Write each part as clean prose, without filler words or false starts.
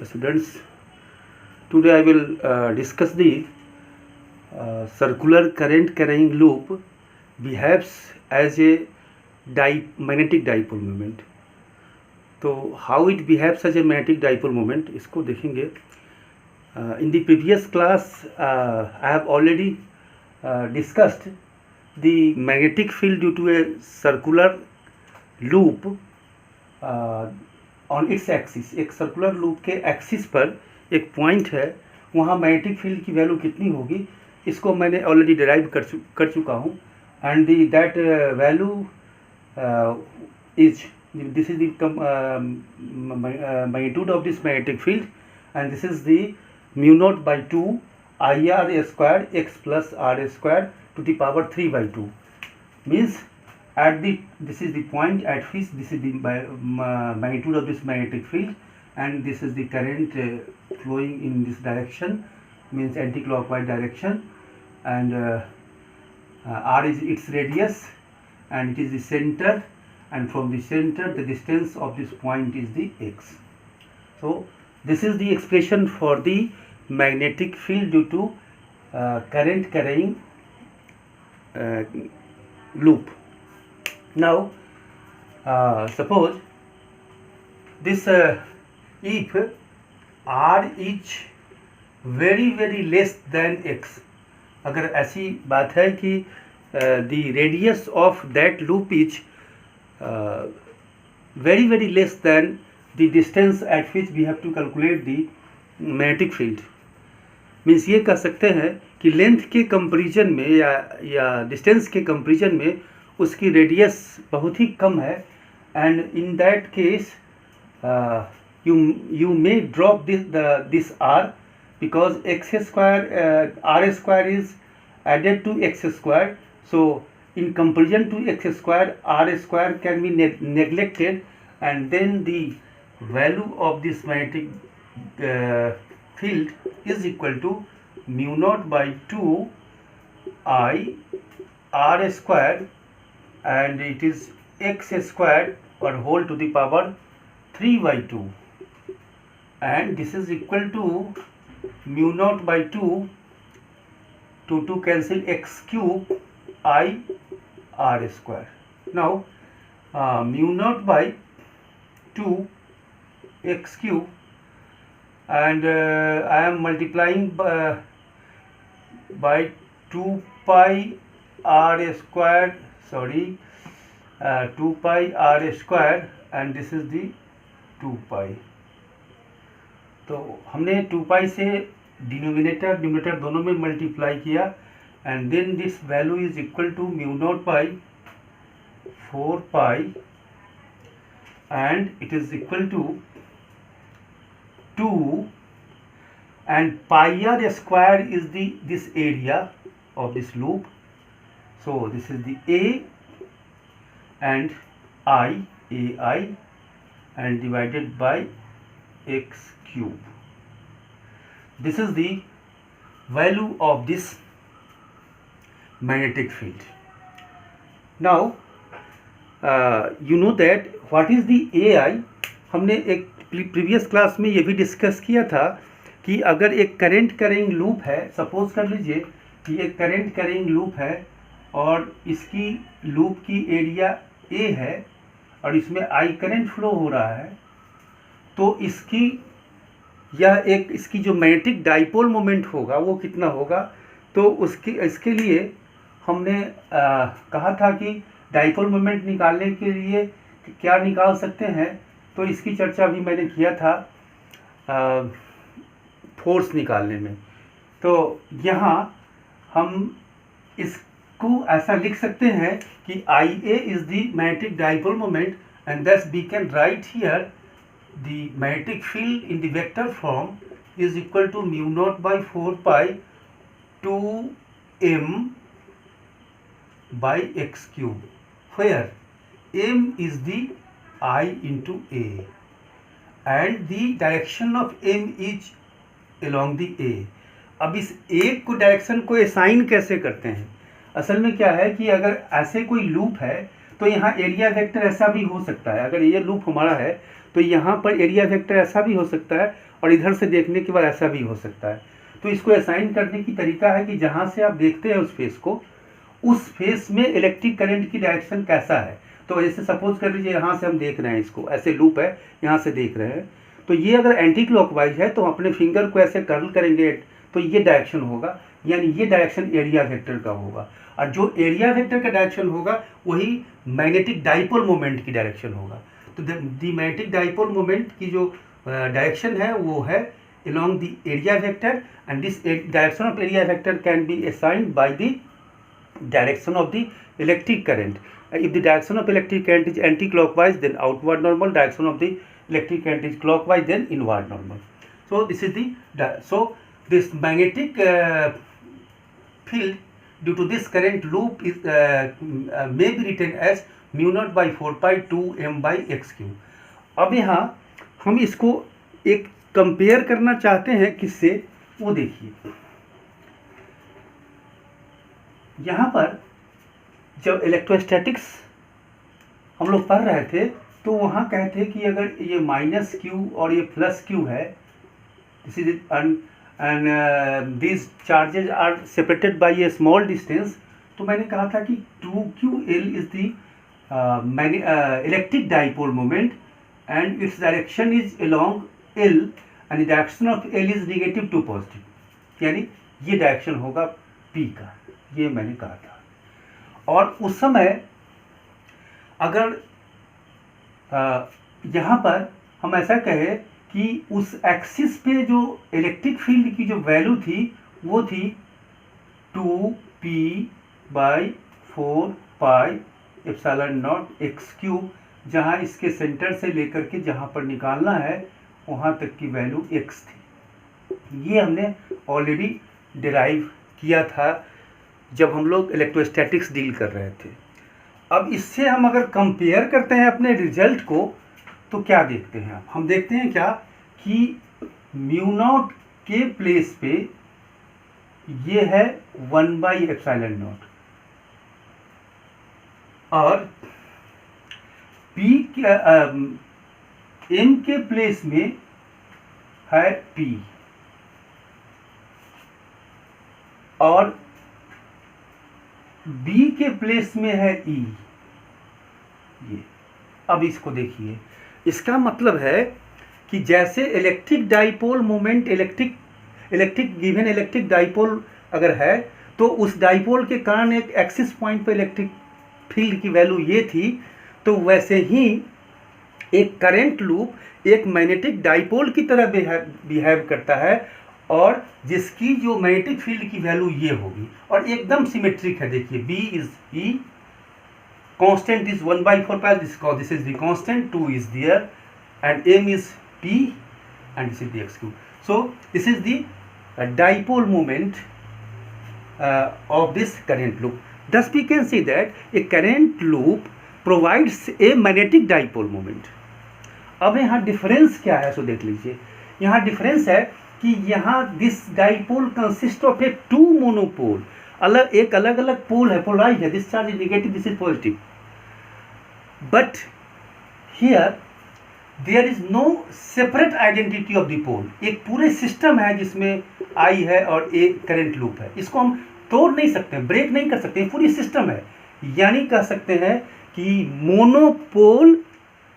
Students, today I will discuss the circular current carrying loop behaves as a magnetic dipole moment. तो how it behaves as a magnetic dipole moment इसको देखेंगे. In the previous class I have already discussed the magnetic field due to a circular loop on its axis. एक circular loop के axis पर एक point है, वहाँ magnetic field की value कितनी होगी इसको मैंने ऑलरेडी डिराइव कर चुका हूँ. And that value is this is the magnitude of this magnetic field and this is the mu naught by 2 I R square x plus R square to the power 3/2 means at the this is the point at which this is the magnitude of this magnetic field and this is the current flowing in this direction, means anti-clockwise direction, and r is its radius and it is the center, and from the center the distance of this point is the x. So this is the expression for the magnetic field due to current carrying loop. Now suppose this if r is very less than x, अगर ऐसी बात है कि the radius of that loop is very less than the distance at which we have to calculate the magnetic field, means ये कह सकते हैं कि लेंथ के कंपेरिजन में या डिस्टेंस के कंपेरिजन में उसकी रेडियस बहुत ही कम है. And in that case you may drop this R because x square R square is added to x square. So in comparison to x square R square can be neglected and then the value of this magnetic field is equal to mu naught by 2 I R square and it is x squared or whole to the power 3/2 and this is equal to mu naught by 2 to cancel x cube I r square. Now mu naught by 2 x cube and I am multiplying by 2 pi r square 2 pi r square and this is the 2 pi. तो हमने 2 pi से denominator दोनों में multiply किया and then this value is equal to mu naught by 4 pi and it is equal to 2 and pi r square is this area of this loop. So this is the a and ai and divided by x cube. This is the value of this magnetic field. Now you know that what is the ai. हमने एक previous class में ये भी discuss किया था कि अगर एक करंट कैरिंग लूप है, सपोज कर लीजिए कि एक करंट कैरिंग लूप है और इसकी लूप की एरिया ए है और इसमें आई करंट फ्लो हो रहा है, तो इसकी जो मैग्नेटिक डाइपोल मोमेंट होगा वो कितना होगा. तो इसके लिए हमने कहा था कि डाइपोल मोमेंट निकालने के लिए क्या निकाल सकते हैं, तो इसकी चर्चा भी मैंने किया था फोर्स निकालने में. तो यहाँ हम को ऐसा लिख सकते हैं कि IA is the magnetic dipole moment and thus we can write here the magnetic field in the vector form is equal to mu naught by 4 pi 2m by x cube, where m is the I into A and the direction of m is along the A. अब इस A को direction को assign कैसे करते हैं. असल में क्या है कि अगर ऐसे कोई लूप है तो यहाँ एरिया वेक्टर ऐसा भी हो सकता है. अगर ये लूप हमारा है तो यहाँ पर एरिया वेक्टर ऐसा भी हो सकता है और इधर से देखने के बाद ऐसा भी हो सकता है। तो इसको असाइन करने की तरीका है कि जहाँ से आप देखते हैं उस फेस को, उस फेस में इलेक्ट्रिक करंट की डायरेक्शन कैसा है। तो जैसे सपोज कर लीजिए यहाँ से हम देख रहे हैं, इसको ऐसे लूप है, यहाँ से देख रहे हैं, तो ये अगर एंटी क्लॉकवाइज है तो हम अपने फिंगर को ऐसे कर्ल करेंगे तो ये डायरेक्शन होगा, यानी ये डायरेक्शन एरिया वेक्टर का होगा। और जो एरिया वेक्टर का डायरेक्शन होगा वही मैग्नेटिक डाइपोल मोमेंट की डायरेक्शन होगा। तो द मैग्नेटिक डाइपोल मोमेंट की जो डायरेक्शन है वो है along the area vector, and this direction of area vector can be assigned by the direction of the electric current. If the direction of electric current is anti-clockwise, then outward normal. Direction of the electric current is clockwise, then inward normal. So this is this magnetic field due to this current loop is may be written as mu naught by 4 pi 2 m by x cube. अब यहाँ हम इसको एक compare करना चाहते हैं किससे, वो देखिए यहाँ पर जब इलेक्ट्रोस्टैटिक्स हम लोग पढ़ रहे थे तो वहाँ कहते हैं कि अगर ये माइनस क्यू और ये प्लस क्यू है, this is and these charges are separated by a small distance, तो मैंने कहा था कि 2ql is the electric dipole moment and its direction is along L and the direction of L is negative to positive, यानी ये direction होगा P का, ये मैंने कहा था। और उस समय अगर यहाँ पर हम ऐसा कहें कि उस एक्सिस पे जो इलेक्ट्रिक फील्ड की जो वैल्यू थी वो थी 2p by 4 pi epsilon not x cube, जहाँ इसके सेंटर से लेकर के जहाँ पर निकालना है वहाँ तक की वैल्यू x थी। ये हमने ऑलरेडी डिराइव किया था जब हम लोग इलेक्ट्रोस्टैटिक्स डील कर रहे थे। अब इससे हम अगर कंपेयर करते हैं अपने रिजल्ट को तो क्या देखते हैं, हम देखते हैं क्या कि म्यू नॉट के प्लेस पे ये है 1 बाई एप्सिलॉन नॉट और P के M के प्लेस में है P और B के प्लेस में है E। ये अब इसको देखिए, इसका मतलब है कि जैसे electric dipole moment given electric dipole अगर है तो उस डाइपोल के कारण एक एक्सिस पॉइंट पर इलेक्ट्रिक फील्ड की वैल्यू ये थी, तो वैसे ही एक करंट लूप एक मैग्नेटिक डाइपोल की तरह बिहेव करता है और जिसकी जो मैग्नेटिक फील्ड की वैल्यू ये होगी और एकदम सिमेट्रिक है। देखिए B is E, constant is 1 by 4 pi, this is the constant, 2 is there and M is P and this is the x cube. So this is the dipole moment of this current loop. Thus we can say that a current loop provides a magnetic dipole moment. अब यहाँ difference क्या है सो देख लीजिए, यहाँ difference है कि यहाँ this dipole consist of a two monopole, एक अलग अलग पोल है, पोलराइज है, this charge is negative, this is positive, but here there is no separate identity of the pole. एक पूरे सिस्टम है जिसमें I है और A करंट लूप है, इसको हम तोड़ नहीं सकते, ब्रेक नहीं कर सकते, पूरी सिस्टम है। यानी कह सकते हैं कि monopole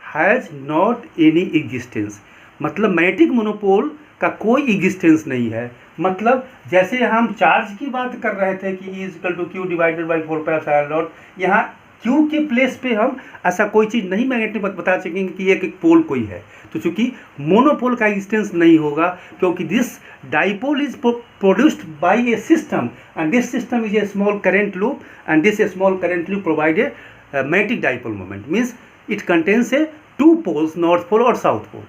has not any existence, मतलब मैग्नेटिक मोनोपोल का कोई एग्जिस्टेंस नहीं है। मतलब जैसे हम चार्ज की बात कर रहे थे कि E equal to q divided by 4 pi epsilon naught, यहाँ क्यू के प्लेस पे हम ऐसा कोई चीज़ नहीं मैग्नेटिक बता सकेंगे कि एक पोल कोई है, तो चूंकि मोनोपोल का एग्जिस्टेंस नहीं होगा क्योंकि this dipole is produced by a system and this system is a small current loop and this small current loop provide a magnetic dipole moment, means it contains a two poles, north pole और south पोल।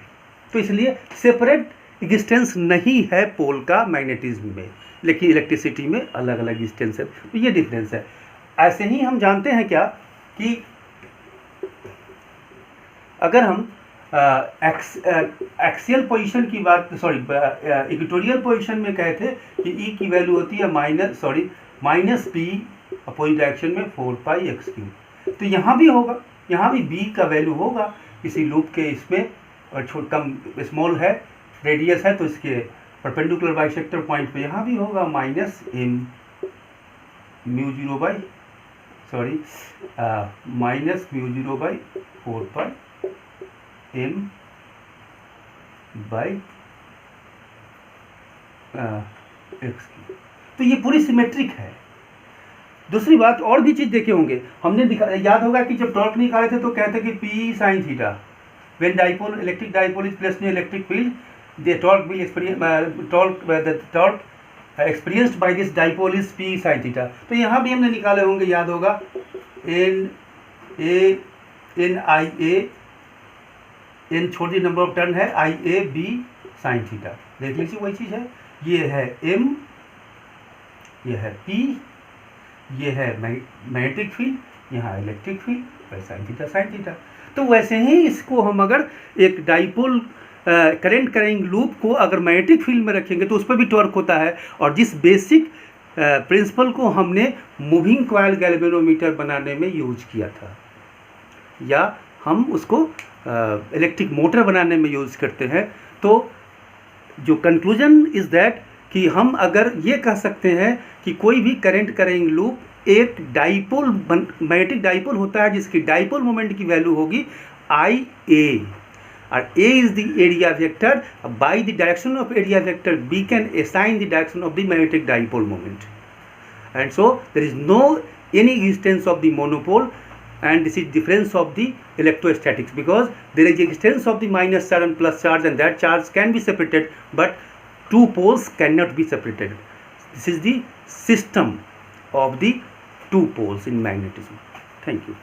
तो इसलिए separate existence नहीं है पोल का magnetism में, लेकिन electricity में अलग अलग एग्जिस्टेंस है, तो ये डिफरेंस है। ऐसे ही हम जानते हैं क्या कि अगर हम एक्सियल पोजीशन की बात, इक्वेटोरियल पोजीशन में कहे थे कि E की वैल्यू होती है माइनस P अपोजिट डायरेक्शन में 4 पाई एक्स क्यूब, तो यहाँ भी होगा, यहाँ भी B का वैल्यू होगा किसी लूप के इसमें, और कम स्मॉल है रेडियस है तो इसके परपेंडिकुलर बाइसेक्टर पॉइंट पे यहाँ भी होगा minus m mu zero by minus mu zero by 4 m by x की। तो ये पूरी सिमेट्रिक है। दूसरी बात और भी चीज़ देखे होंगे हमने याद होगा कि जब टॉर्क निकाले थे तो कहते कि P sine theta, when dipole electric dipole is placed in electric field the torque will experienced by this dipole is P sine theta. तो यहाँ भी हमने निकाले होंगे, याद होगा एन आई ए, एन छोटी नंबर ऑफ टर्न है, आई ए बी साइन थीटा। देख लीजिए वही चीज़ है, ये है एम, ये है पी, ये है मैग्नेटिक फील्ड, यहाँ इलेक्ट्रिक फील्ड, साइन थीटा। तो वैसे ही इसको हम अगर एक डाइपोल करंट करेंगे लूप को अगर मैग्नेटिक फील्ड में रखेंगे तो उस पर भी टॉर्क होता है। और जिस बेसिक प्रिंसिपल को हमने मूविंग कॉइल गैल्वेनोमीटर बनाने में यूज किया था, या हम उसको इलेक्ट्रिक मोटर बनाने में यूज करते हैं, तो जो कंक्लूजन इज दैट कि हम अगर ये कह सकते हैं कि कोई भी करंट करेंगे लूप एक डाइपोल मैग्नेटिक डाइपोल होता है जिसकी डाइपोल मोमेंट की वैल्यू होगी आई ए, और A is the area vector. By the direction of area vector we can assign the direction of the magnetic dipole moment, and so there is no any existence of the monopole, and this is difference of the electrostatics, because there is existence of the minus charge and plus charge, and that charge can be separated but two poles cannot be separated. This is the system of the two poles in magnetism. Thank you.